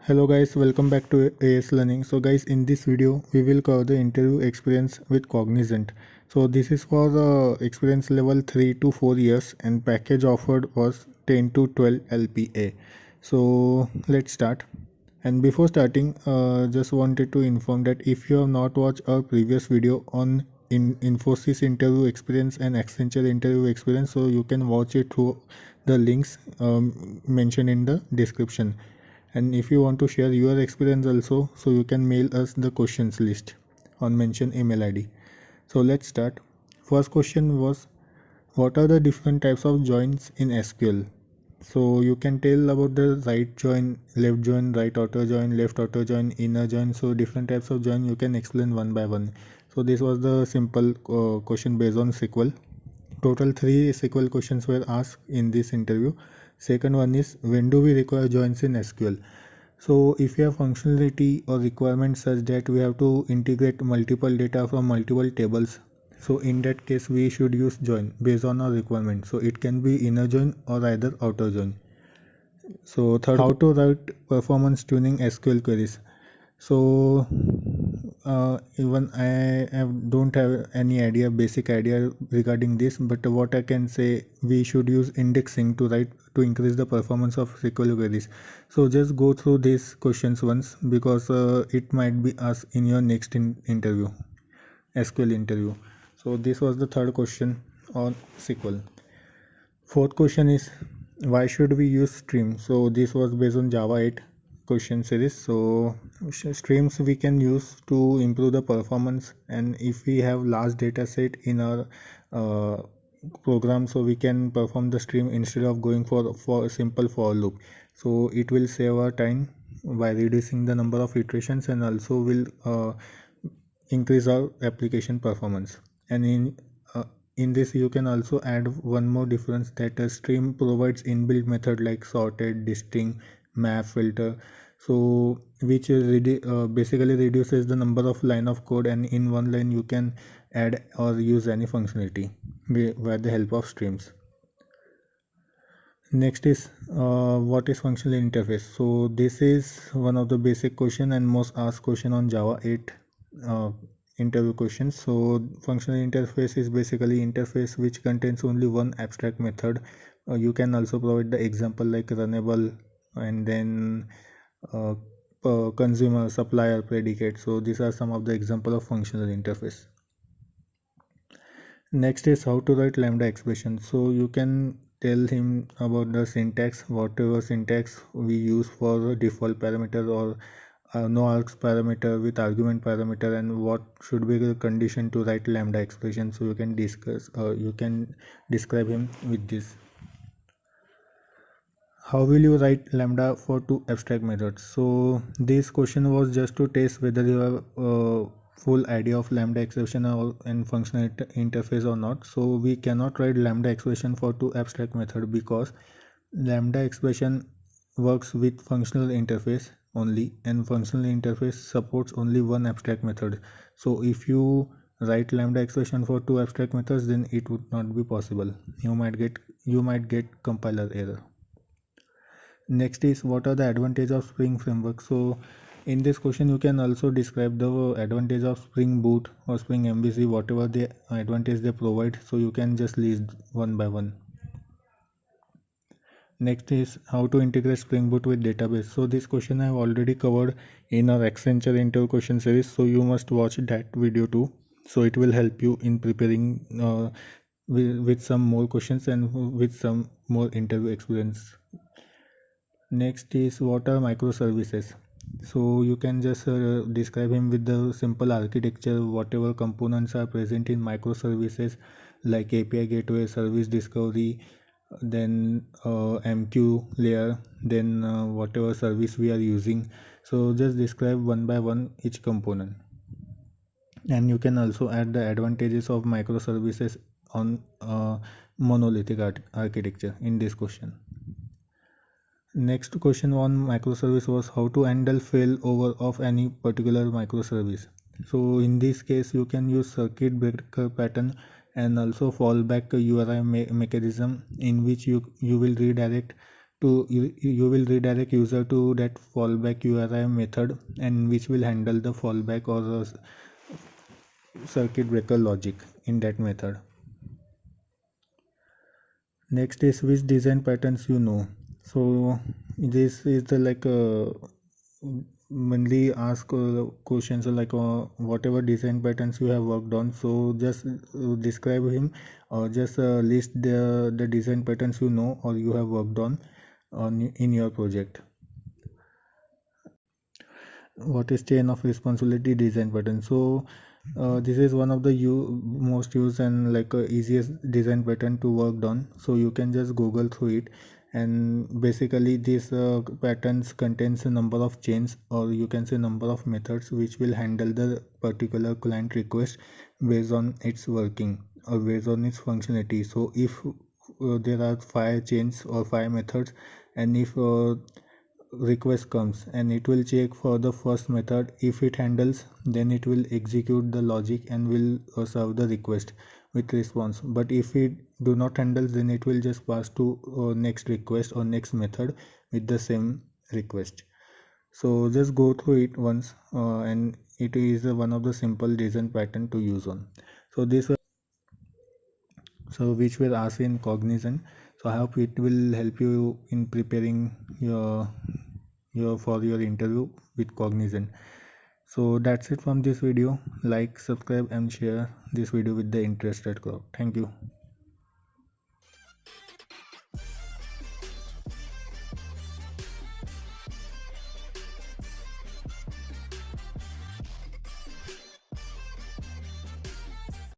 Hello guys, welcome back to AS Learning. So guys, in this video we will cover the interview experience with Cognizant. So this is for the experience level 3 to 4 years and package offered was 10 to 12 LPA. So let's start. And before starting, just wanted to inform that if you have not watched our previous video on Infosys interview experience and Accenture interview experience, so you can watch it through the links mentioned in the description. And if you want to share your experience also, so you can mail us the questions list on mentioned email ID. So let's start. First question was, what are the different types of joins in SQL? So you can tell about the right join, left join, right outer join, left outer join, inner join. So different types of join you can explain one by one. So this was the simple question based on SQL. Total 3 SQL questions were asked in this interview. Second one is, when do we require joins in SQL? So if you have functionality or requirements such that we have to integrate multiple data from multiple tables, so in that case we should use join based on our requirement. So it can be inner join or either outer join. So third, how to write performance tuning SQL queries. So even don't have any idea, basic idea regarding this, but what I can say, we should use indexing to write to increase the performance of SQL queries. So just go through these questions once, because it might be asked in your next interview, SQL interview. So this was the third question on SQL. Fourth question is, why should we use streams? So this was based on Java 8 question series. So streams we can use to improve the performance, and if we have large data set in our program, so we can perform the stream instead of going for a simple for loop. So it will save our time by reducing the number of iterations, and also will increase our application performance. And in this you can also add one more difference, that a stream provides inbuilt method like sorted, distinct, map, filter, so which basically reduces the number of line of code, and in one line you can add or use any functionality with the help of streams. Next is, what is functional interface? So this is one of the basic question and most asked question on Java 8 interview questions. So functional interface is basically interface which contains only one abstract method. You can also provide the example like runnable, and then uh, consumer, supplier, predicate. So these are some of the example of functional interface. Next is how to write lambda expression. So you can tell him about the syntax, whatever syntax we use for the default parameter, or no args parameter with argument parameter, and what should be the condition to write lambda expression. So you can describe him with this. How will you write lambda for two abstract methods? So this question was just to test whether you have full idea of lambda expression and functional interface or not. So we cannot write lambda expression for two abstract method, because lambda expression works with functional interface only, and functional interface supports only one abstract method. So if you write lambda expression for two abstract methods, then it would not be possible. You might get compiler error. Next is, what are the advantage of Spring Framework? So in this question you can also describe the advantage of Spring Boot or Spring MVC, whatever the advantage they provide. So you can just list one by one. Next is how to integrate Spring Boot with database. So this question I have already covered in our Accenture interview question series, so you must watch that video too. So it will help you in preparing with some more questions and with some more interview experience. Next is, what are microservices? So you can just describe him with the simple architecture, whatever components are present in microservices like API gateway, service discovery, then MQ layer, then whatever service we are using. So just describe one by one each component. And you can also add the advantages of microservices on monolithic architecture in this question. Next question on microservice was how to handle failover of any particular microservice. So in this case you can use circuit breaker pattern and also fallback URI mechanism, in which you will redirect you will redirect user to that fallback URI method, and which will handle the fallback or circuit breaker logic in that method. Next is which design patterns you know. So this is the mainly ask questions like whatever design patterns you have worked on. So just describe him, or just list the design patterns you know or you have worked on in your project. What is chain of responsibility design pattern? So this is one of the most used and easiest design pattern to work on. So you can just google through it, and basically this patterns contains a number of chains, or you can say number of methods, which will handle the particular client request based on its working or based on its functionality. So if there are 5 chains or 5 methods, and if request comes, and it will check for the first method. If it handles, then it will execute the logic and will serve the request with response. But if it do not handle, then it will just pass to next request or next method with the same request. So just go through it once, and it is one of the simple design pattern to use on. So this which were asked in Cognizant. So I hope it will help you in preparing for your interview with Cognizant. So that's it from this video. Like, subscribe and share this video with the interested crowd. Thank you.